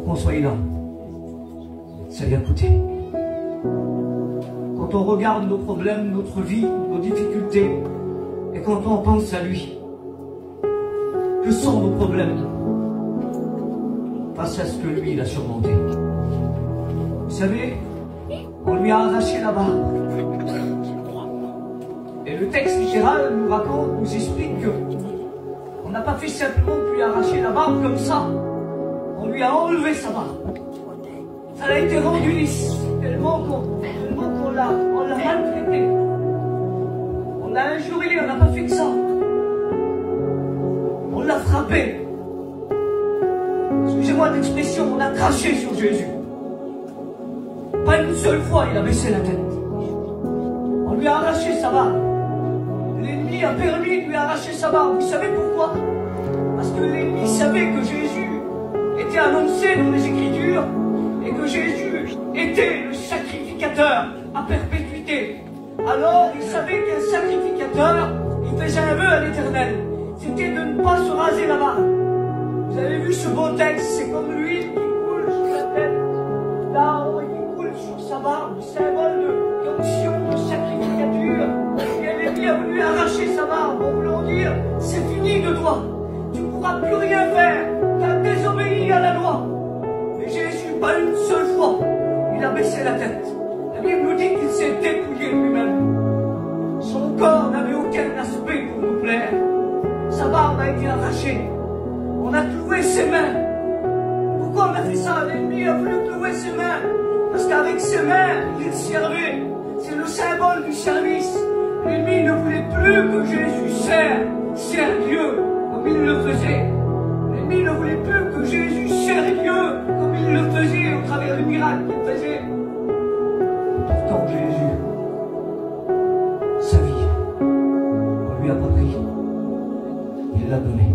qu'on soit là. Ça lui a coûté. Quand on regarde nos problèmes, notre vie, nos difficultés, et quand on pense à lui, que sont nos problèmes face à ce que lui, il a surmonté? Vous savez, on lui a arraché la barbe. Et le texte littéral nous raconte, nous explique que on n'a pas fait simplement lui arracher la barbe comme ça. On lui a enlevé sa barbe. Ça a été rendu lisse, tellement qu'on l'a maltraité. On l'a injurié, on n'a pas fait que ça. On l'a frappé. Excusez-moi d'expression, on a craché sur Jésus. Pas une seule fois il a baissé la tête. On lui a arraché sa barbe. L'ennemi a permis de lui arracher sa barbe. Vous savez pourquoi? Parce que l'ennemi savait que Jésus était annoncé dans les Écritures et que Jésus était le sacrificateur à perpétuité. Alors il savait qu'un sacrificateur, il faisait un vœu à l'Éternel. C'était de ne pas se raser la barbe. Vous avez vu ce beau texte, c'est comme l'huile qui coule sur la tête d'Aaron et qui coule sur sa barbe, symbole d'onction, de sacrificature. Et l'ennemi a voulu arracher sa barbe en voulant dire, c'est fini de toi, tu ne pourras plus rien faire, tu as désobéi à la loi. Mais Jésus, pas une seule fois, il a baissé la tête. La Bible nous dit qu'il s'est dépouillé lui-même. Son corps n'avait aucun aspect pour nous plaire. Sa barbe a été arrachée. On a cloué ses mains. Pourquoi on a fait ça? L'ennemi a voulu clouer ses mains. Parce qu'avec ses mains, il servait. C'est le symbole du service. L'ennemi ne voulait plus que Jésus sert Dieu comme il le faisait. L'ennemi ne voulait plus que Jésus sert Dieu comme il le faisait au travers du miracle qu'il faisait. Pourtant Jésus, sa vie, on lui a pas pris. Il l'a donné.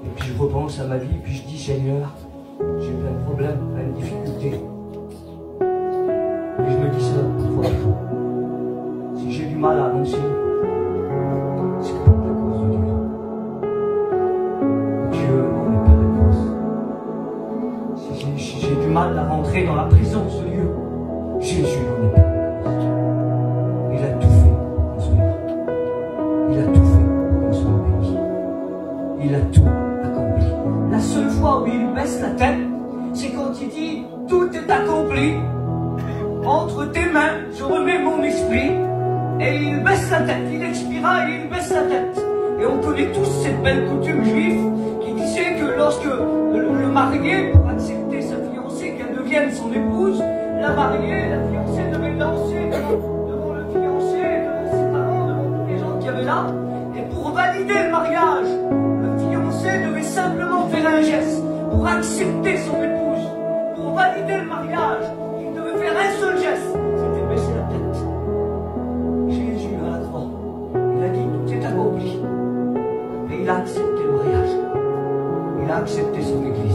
Et puis je repense à ma vie, puis je dis, Seigneur, j'ai plein de problèmes, plein de difficultés. Et je me dis ça parfois. Si j'ai du mal à avancer, c'est pas à cause de Dieu. Dieu n'en est pas la cause. Si j'ai du mal à rentrer dans la présence de Dieu, Jésus n'en est pas la cause. Il a tout fait pour qu'on soit là. Il a tout fait pour qu'on soit béni. Il a tout accompli. La seule fois où il baisse la tête, c'est quand il dit « Tout est accompli. Entre tes mains, je remets mon esprit. » Et il baisse la tête. Il expira et il baisse la tête. Et on connaît tous cette belle coutume juive qui disait que lorsque le marié, pour accepter sa fiancée, qu'elle devienne son épouse, la mariée, la fiancée devait danser devant le fiancé, ses parents, devant tous les gens qu'il y avait là. Et pour valider le mariage, le fiancé devait simplement faire un geste pour accepter son épouse. Pour valider le mariage, il devait faire un seul geste, c'était baisser la tête. Jésus à la croix, il a dit tout est accompli. Et il a accepté le mariage. Il a accepté son église.